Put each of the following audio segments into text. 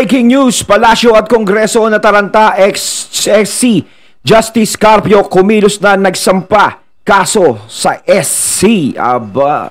Breaking news, Palasyo at Kongreso nataranta, SC Justice Carpio kumilos na nagsampa kaso sa SC. Aba.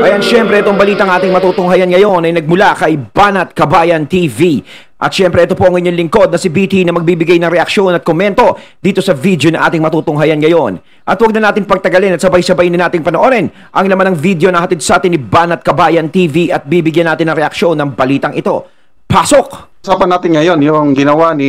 Ayan, syempre itong balitang ating matutunghayan ngayon ay nagmula kay Banat Kabayan TV. At syempre ito po ang inyong lingkod na si BT na magbibigay ng reaksyon at komento dito sa video na ating matutunghayan ngayon. At huwag na natin pagtagalin at sabay-sabay na natin panoorin ang laman ng video na hatid sa atin ni Banat Kabayan TV at bibigyan natin ng reaksyon ng balitang ito. Pasok! Usapan natin ngayon yung ginawa ni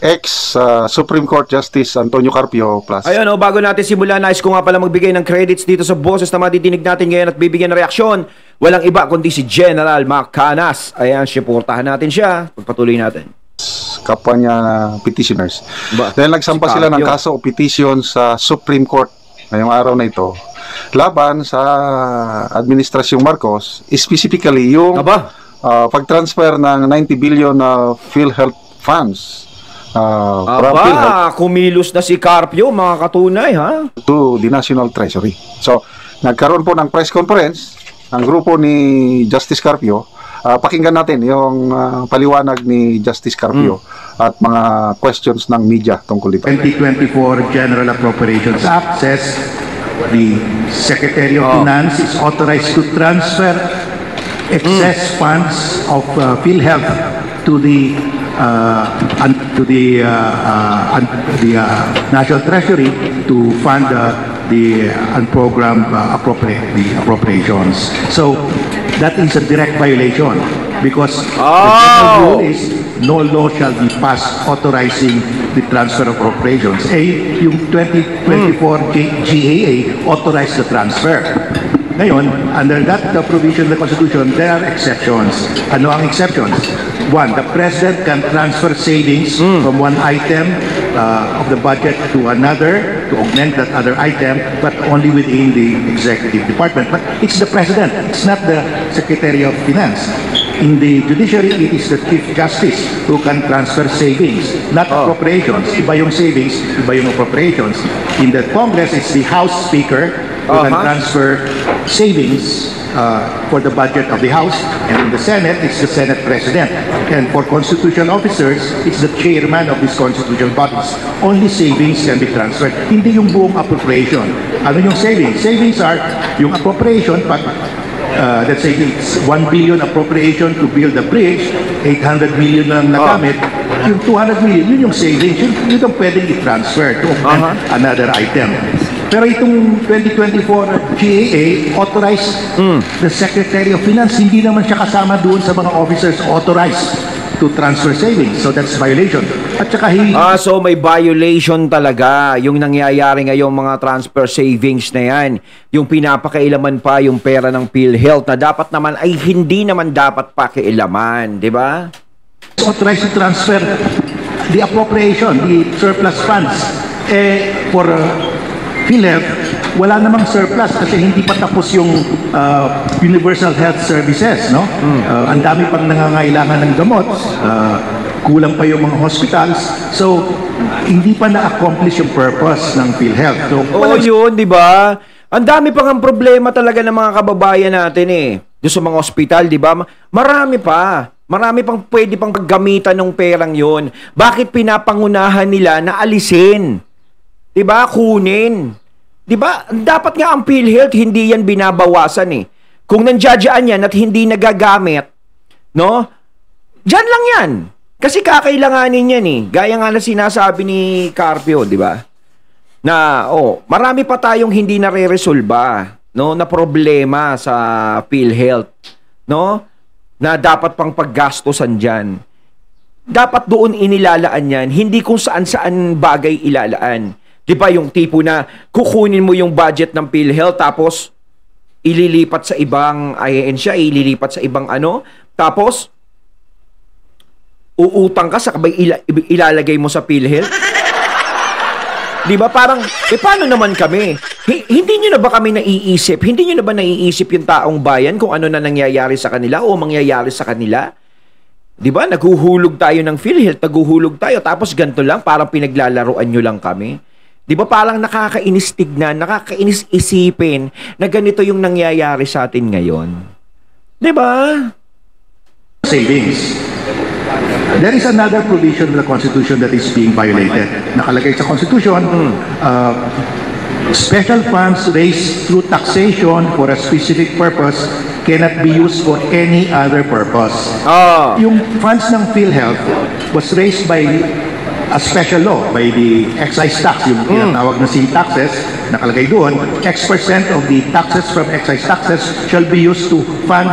ex-Supreme Court Justice Antonio Carpio Plus. Ayun, bago natin simulan, nais ko nga pala magbigay ng credits dito sa boses na madidinig natin ngayon at bibigyan ng reaksyon. Walang iba kundi si General Macanas. Ayan, supportahan natin siya. Pagpatuloy natin. Kapwa niya petitioners. Dahil nagsampa sila ng kaso o petition sa Supreme Court ngayong araw na ito laban sa Administrasyong Marcos, specifically yung pag-transfer ng 90 billion na PhilHealth funds kumilos na si Carpio, mga katunay, ha? To the National Treasury. So, nagkaroon po ng press conference ang grupo ni Justice Carpio. Pakinggan natin yung paliwanag ni Justice Carpio at mga questions ng media tungkol dito. 2024 General Appropriations Act says the Secretary of Finance is authorized to transfer excess funds of PhilHealth to the National Treasury to fund the unprogrammed appropriations. So that is a direct violation because the general rule is no law shall be passed authorizing the transfer of appropriations. Yung 2024 GAA authorized the transfer. Ngayon, under that provision of the Constitution, there are exceptions. Ano ang exceptions? One, the President can transfer savings from one item of the budget to another to augment that other item, but only within the Executive Department. But it's the President, it's not the Secretary of Finance. In the judiciary, it is the Chief Justice who can transfer savings, not appropriations. Iba yung savings, iba yung appropriations. In the Congress, it's the House Speaker who can transfer savings for the budget of the House, and in the Senate, it's the Senate President. And for constitutional officers, it's the chairman of these constitutional bodies. Only savings can be transferred, hindi yung buong appropriation. Ano yung savings? Savings are yung appropriation, pag let's say it's 1 billion appropriation to build a bridge, 800 million lang nagamit, yung 200 million, yun yung savings, yun ang pwedeng i-transfer to another item. Pero itong 2024 GAA authorized the Secretary of Finance, hindi naman siya kasama doon sa mga officers authorized to transfer savings. So that's violation. At saka so may violation talaga yung nangyayari ngayong mga transfer savings na yan. Yung pinapakailaman pa yung pera ng PhilHealth na dapat naman ay hindi naman dapat pakialaman, di ba? Authorized to transfer the appropriation, the surplus funds for PhilHealth, wala namang surplus kasi hindi pa tapos yung universal health services, no? Ang dami pang nangangailangan ng gamot, kulang pa yung mga hospitals, so hindi pa na-accomplish yung purpose ng PhilHealth. So, yun, di ba? Ang dami pang ang problema talaga ng mga kababayan natin doon sa mga hospital, di ba? Marami pang pwede pang paggamitan ng perang yun. Bakit pinapangunahan nila na alisin? Diba? Kunin. Diba? Dapat nga ang PhilHealth, hindi yan binabawasan Kung nandiyadyaan yan at hindi nagagamit, no? Diyan lang yan. Kasi kakailanganin yan Gaya nga na sinasabi ni Carpio, diba? Na, marami pa tayong hindi nare-resolba, no? Na problema sa PhilHealth, no? Na dapat pang paggastosan dyan. Dapat doon inilalaan yan, hindi kung saan-saan bagay ilalaan. Di ba yung tipo na kukunin mo yung budget ng PhilHealth tapos ililipat sa ibang ahensya, ililipat sa ibang tapos uutang ka sa kabay ilalagay mo sa PhilHealth? Di ba parang, paano naman kami? Hindi nyo na ba kami naiisip? Hindi nyo na ba naiisip yung taong bayan kung ano na nangyayari sa kanila o mangyayari sa kanila? Di ba? Naghuhulog tayo ng PhilHealth, naghuhulog tayo, tapos ganito lang, parang pinaglalaruan nyo lang kami. Di ba parang nakakainis tignan, nakakainis isipin na ganito yung nangyayari sa atin ngayon? Di ba? savings. There is another provision of the Constitution that is being violated. Nakalagay sa Constitution, special funds raised through taxation for a specific purpose cannot be used for any other purpose. Yung funds ng PhilHealth was raised by a special law, by the excise tax, yung tinatawag na sin taxes, nakalagay doon, X% of the taxes from excise taxes shall be used to fund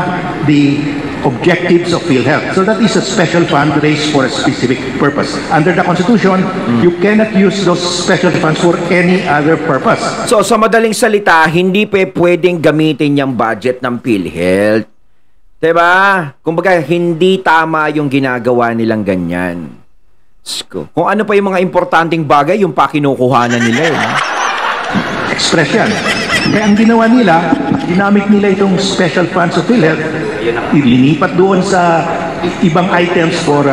the objectives of PhilHealth. So that is a special fund raised for a specific purpose. Under the Constitution, you cannot use those special funds for any other purpose. So, sa madaling salita, hindi pwedeng gamitin yung budget ng PhilHealth. Diba? Kumbaga, hindi tama yung ginagawa nilang ganyan. Kung ano pa yung mga importanteng bagay, yung pa kinukuhanan nila. Expression. Kaya ang ginawa nila, ginamit nila itong special funds of PhilHealth, ilinipat doon sa ibang items for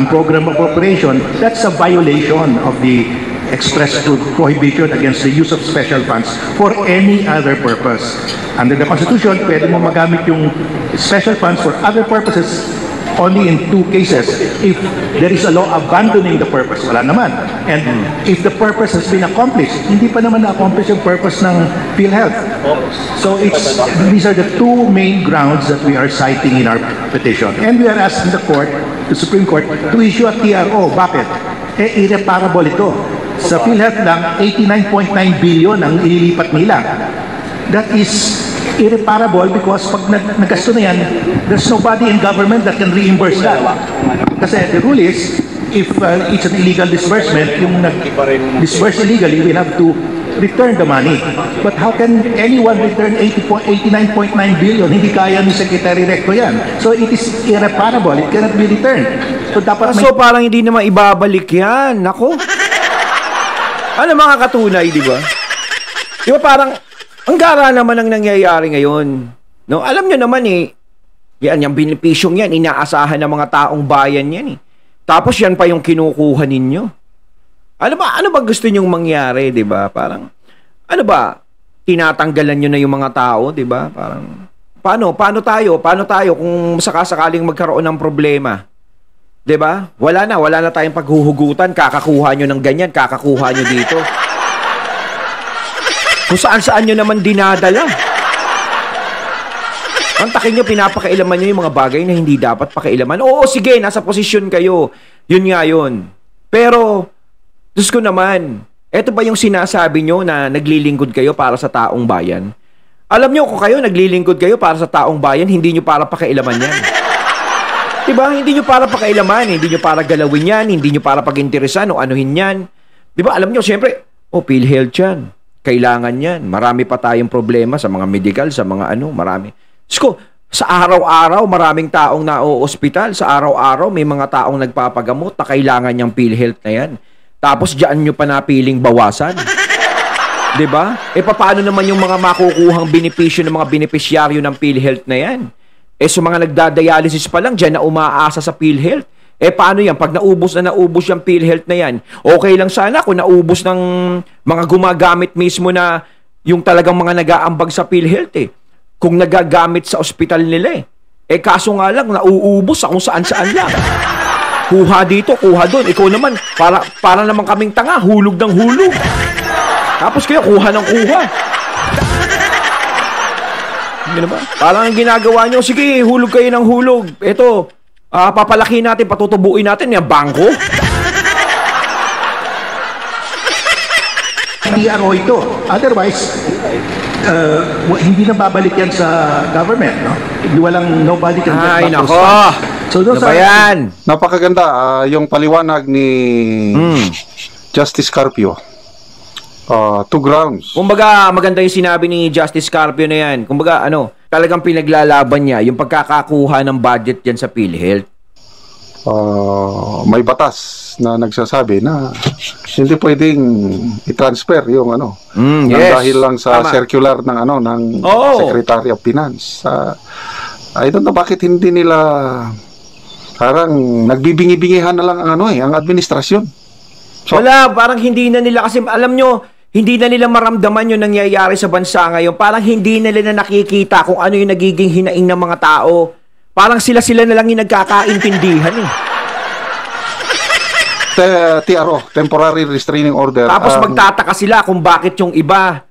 program appropriation. That's a violation of the express prohibition against the use of special funds for any other purpose. Under the Constitution, pwede mo magamit yung special funds for other purposes only in two cases. If there is a law abandoning the purpose, wala naman. And if the purpose has been accomplished, hindi pa naman na-accomplish yung purpose ng PhilHealth. So these are the two main grounds that we are citing in our petition. And we are asking the Supreme Court, to issue a TRO. Bakit? Irreparable ito. Sa PhilHealth lang, 89.9 billion ang ililipat nila. That is irreparable because pag nagasto na yan, there's nobody in government that can reimburse that. Kasi the rule is, if it's an illegal disbursement, yung nag-disburse illegally, will have to return the money. But how can anyone return 89.9 billion? Hindi kaya ni Secretary Recto yan. So it is irreparable. It cannot be returned. So dapat So parang hindi naman ibabalik yan. Nako. Ano mga katunay, di ba? Di ba parang ang gara naman ang nangyayari ngayon. No, alam nyo naman yan yung benepisyong yan, inaasahan ng mga taong bayan yan Tapos yan pa yung kinukuha ninyo. Ano ba gusto nyong mangyari, 'di ba? Parang ano ba? Tinatanggalan nyo na yung mga tao, 'di ba? Parang paano tayo kung sakasakaling magkaroon ng problema? 'Di ba? Wala na tayong paghuhugutan, kakakuha nyo ng ganyan, kakakuha nyo dito. Kung saan nyo naman dinadala. Ang takin nyo, pinapakailaman nyo yung mga bagay na hindi dapat pakailaman. Oo, sige, nasa posisyon kayo. Yun nga yun. Pero, Diyos ko naman, eto ba yung sinasabi nyo na naglilingkod kayo para sa taong bayan? Alam nyo, kung kayo naglilingkod kayo para sa taong bayan, hindi nyo para pakailaman yan. Diba? Hindi nyo para pakailaman, hindi nyo para galawin yan, hindi nyo para pag-interesan o anuhin yan. Diba? Alam nyo, siyempre, PhilHealth yan. Kailangan yan. Marami pa tayong problema sa mga medical, sa mga marami. Sko, sa araw-araw, maraming taong na-o-hospital. Sa araw-araw, may mga taong nagpapagamot na kailangan niyang PhilHealth na yan. Tapos, diyan nyo pa napiling bawasan. Diba? Paano naman yung mga makukuhang benepisyo ng mga benepisyaryo ng PhilHealth na yan? Sa mga nagdadialysis pa lang, diyan na umaasa sa PhilHealth. Paano yan? Pag naubos yung PhilHealth na yan, okay lang sana kung naubos ng mga gumagamit mismo na yung talagang mga nag-aambag sa PhilHealth Kung nagagamit sa ospital nila kaso nga lang, nauubos sa kung saan-saan lang. Kuha dito, kuha doon. Ikaw naman, para naman kaming tanga, hulog ng hulog. Tapos kayo, kuha ng kuha. Hindi na ba? Parang ang ginagawa nyo, sige, hulog kayo ng hulog. Ito, papalaki natin, patutubuin natin yung bangko. TRO ito. Otherwise, hindi na babalik yan sa government, no? Nobody can get back those funds. So those are yan. Napakaganda yung paliwanag ni Justice Carpio. Two grounds. Kumbaga, maganda yung sinabi ni Justice Carpio na yan. Kumbaga, talagang pinaglalaban niya yung pagkakakuha ng budget yan sa PhilHealth. May batas na nagsasabi na hindi pwedeng i-transfer yung yes, dahil lang sa circular ng Secretary of Finance. I don't know bakit hindi nila parang nagbibingi-bingihan na lang ang administrasyon. So, wala, parang hindi na nila kasi alam nyo, hindi na nila maramdaman yung nangyayari sa bansa ngayon. Parang hindi na nila nakikita kung ano yung nagiging hinaing ng mga tao. Parang sila-sila na lang yung nagkakaintindihan eh. TRO, Temporary Restraining Order. Tapos magtataka sila kung bakit yung iba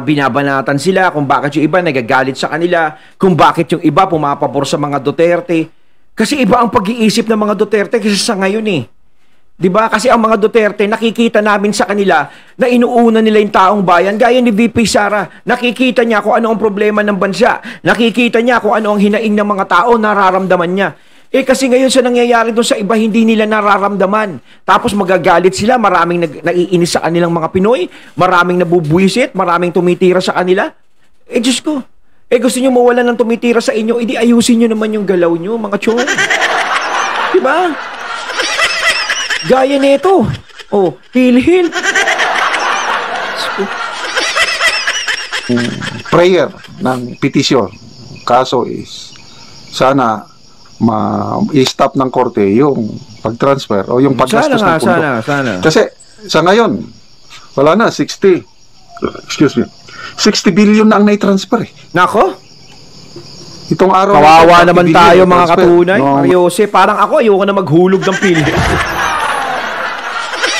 binabanatan sila, kung bakit yung iba nagagalit sa kanila, kung bakit yung iba pumapabor sa mga Duterte. Kasi iba ang pag-iisip ng mga Duterte kasi sa ngayon eh. 'Di ba? Kasi ang mga Duterte, nakikita namin sa kanila na inuuna nila yung taong bayan. Gaya ni VP Sara, nakikita niya kung ano ang problema ng bansa. Nakikita niya kung ano ang hinaing ng mga tao, nararamdaman niya. Eh kasi ngayon sa nangyayari doon sa iba, hindi nila nararamdaman. Tapos magagalit sila, maraming naiinis sa kanilang mga Pinoy, maraming nabubuwisit, maraming tumitira sa kanila. Eh Diyos ko, gusto nyo mawalan ng tumitira sa inyo, edi ayusin nyo naman yung galaw nyo, mga chong. Diba? Gaya nito. Oh, hil-hil. Prayer ng petisyon. Kaso is, sana i-stop ng korte yung pag-transfer o yung paggastos ng pundo. Sana. Kasi sa ngayon, wala na, 60 billion na ang nai-transfer eh. Nako? Itong araw kawawa na naman tayo mga katunay. No. Mariose, parang ako ayoko na maghulog ng PhilHealth.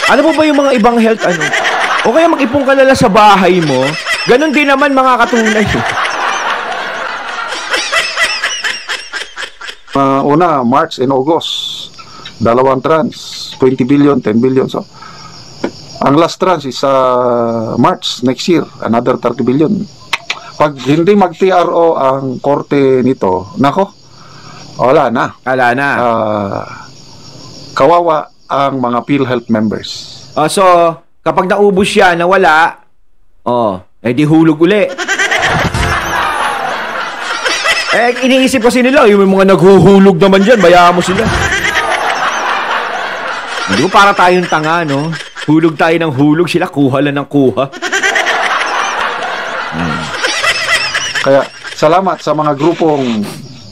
Ano po ba yung mga ibang health ano? O kaya mag-ipon ka lala sa bahay mo. Ganon din naman mga katunay. Una, March and August. Dalawang trans. 20 billion, 10 billion. So, ang last trans is March next year. Another 30 billion. Pag hindi mag-TRO ang korte nito, nako, wala na. Wala na. Kawawa ang mga PhilHealth members. So, kapag naubos siya, nawala, di hulog uli. Iniisip kasi nila, yung mga naghuhulog naman dyan, bayaan mo sila. Hindi ko para tayong tanga, no? Hulog tayo ng hulog, sila kuha lang ng kuha. Kaya, salamat sa mga grupong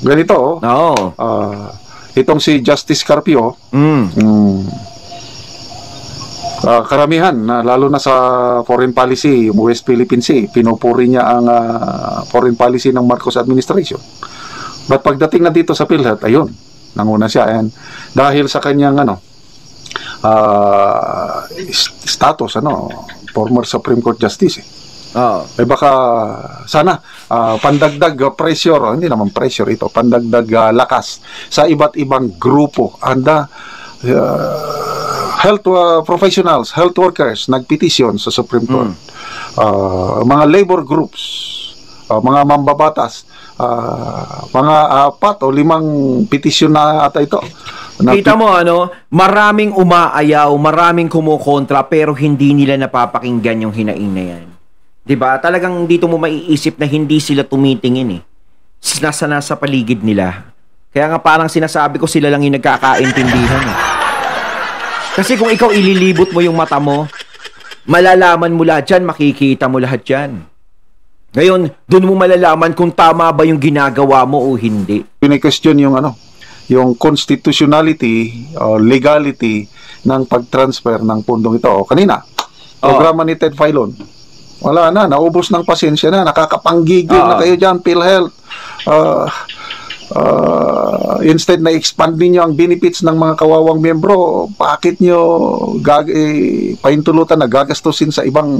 ganito. Oo. Itong si Justice Carpio, karamihan, lalo na sa foreign policy, West Philippine Sea, pinupuri niya ang foreign policy ng Marcos administration. But pagdating na dito sa PhilHealth, ayun, nanguna siya. And dahil sa kanyang status, former Supreme Court Justice. Baka sana pandagdag pressure, hindi naman pressure ito, pandagdag lakas sa iba't ibang grupo. Anda health professionals, health workers nagpetisyon sa Supreme Court. Mga labor groups, mga mambabatas, mga 4 o 5 petisyon na ata ito. Kita mo maraming umaayaw, maraming kumukontra pero hindi nila napapakinggan yung hinaing na yan. 'Di ba? Talagang dito mo maiisip na hindi sila tumitingin eh. Nasa paligid nila. Kaya nga parang sinasabi ko sila lang yung nagkakaintindihan eh. Kasi kung ikaw ililibot mo yung mata mo, malalaman mo lahat yan, makikita mo lahat yan. Ngayon, doon mo malalaman kung tama ba yung ginagawa mo o hindi. Pini-question yung yung constitutionality o legality ng pag-transfer ng pundong ito. Kanina, programa ni Ted Filon. Wala na, naubos ng pasensya na, nakakapanggigil na kayo dyan, PhilHealth. Instead na expand niyo ang benefits ng mga kawawang miyembro, bakit nyo paintulutan na gagastusin sa ibang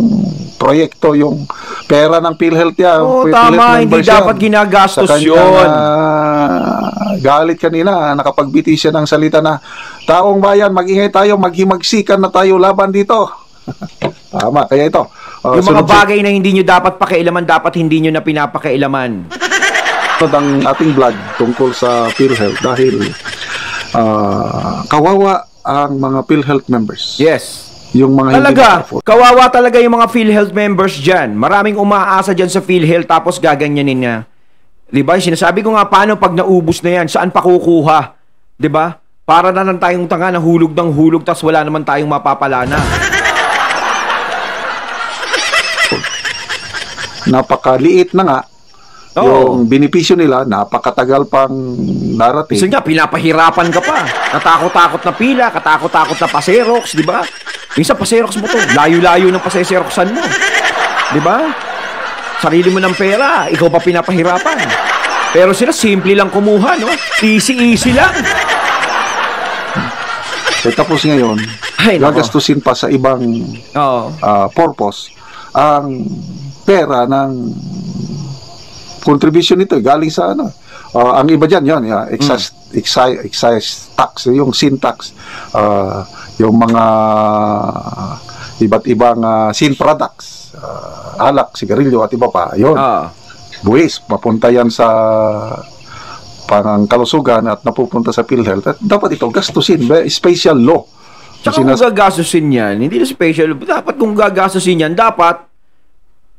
proyekto yung pera ng PhilHealth yan? Tama, hindi dapat ginagastos yun. Galit kanina, nakapagbiti siya ng salita na, taong bayan, mag-ingay tayo, maghimagsikan na tayo laban dito. Tama, kaya ito. Yung mga bagay na hindi nyo dapat pakialaman, dapat hindi nyo na pinapakailaman. Ang ating vlog tungkol sa PhilHealth dahil kawawa ang mga PhilHealth members. Yes. Yung mga talaga, kawawa talaga yung mga PhilHealth members dyan. Maraming umaasa dyan sa PhilHealth tapos gaganyanin niya. Diba? Sinasabi ko nga, paano pag naubos na yan? Saan pa kukuha? Diba? Para na lang tayong tanga na hulog ng hulog tapos wala naman tayong mapapalana. Napakaliit na nga yung benepisyo nila, napakatagal pang darating. Kasi nga, pinapahirapan ka pa. Katakot-takot na pila, katakot-takot na paserox, di ba? Minsan paserox mo to, layo-layo ng paseroxan mo. Di ba? Sarili mo ng pera, ikaw pa pinapahirapan. Pero sila simple lang kumuha, no? Easy lang. Tapos ngayon, Ay, nako. gagastusin pa sa ibang Oo. purpose ang pera ng contribution nito galing sa ano. Ang iba dyan, yun, excise tax, yung sin tax, yung mga iba't ibang sin products, alak, sigarilyo at iba pa, yun. Buwis, papunta yan sa pangkalusugan at napupunta sa PhilHealth. At dapat ito gastusin, special law. Tsaka kung gagastusin yan, hindi na special, dapat kung gagastusin yan, dapat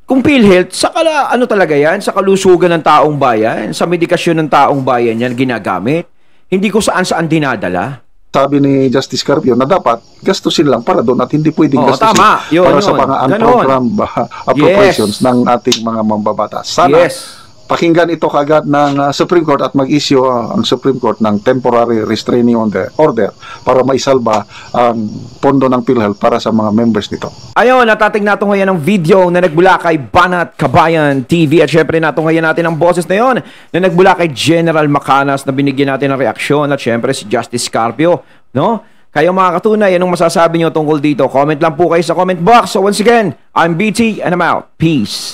kung PhilHealth, sa ano talaga yan, sa kalusugan ng taong bayan, sa medikasyon ng taong bayan yan ginagamit. Hindi ko saan-saan dinadala. Sabi ni Justice Carpio na dapat gastusin lang para doon at hindi pwedeng gastusin tama. Yun, sa mga unprogrammed appropriations ng ating mga mambabatas. Sana pakinggan ito kagad ng Supreme Court at mag-issue ang Supreme Court ng temporary restraining order para maisalba ang pondo ng PhilHealth para sa mga members nito. Ayun, natating natin ngayon ang video na nagbula kay Banat Kabayan TV at syempre natin natin ang boses na yon na nagbula kay General Macanas na binigyan natin ng reaksyon at syempre si Justice Carpio, no? Kayo mga katunay, anong masasabi nyo tungkol dito? Comment lang po kayo sa comment box. So once again, I'm BT and I'm out. Peace.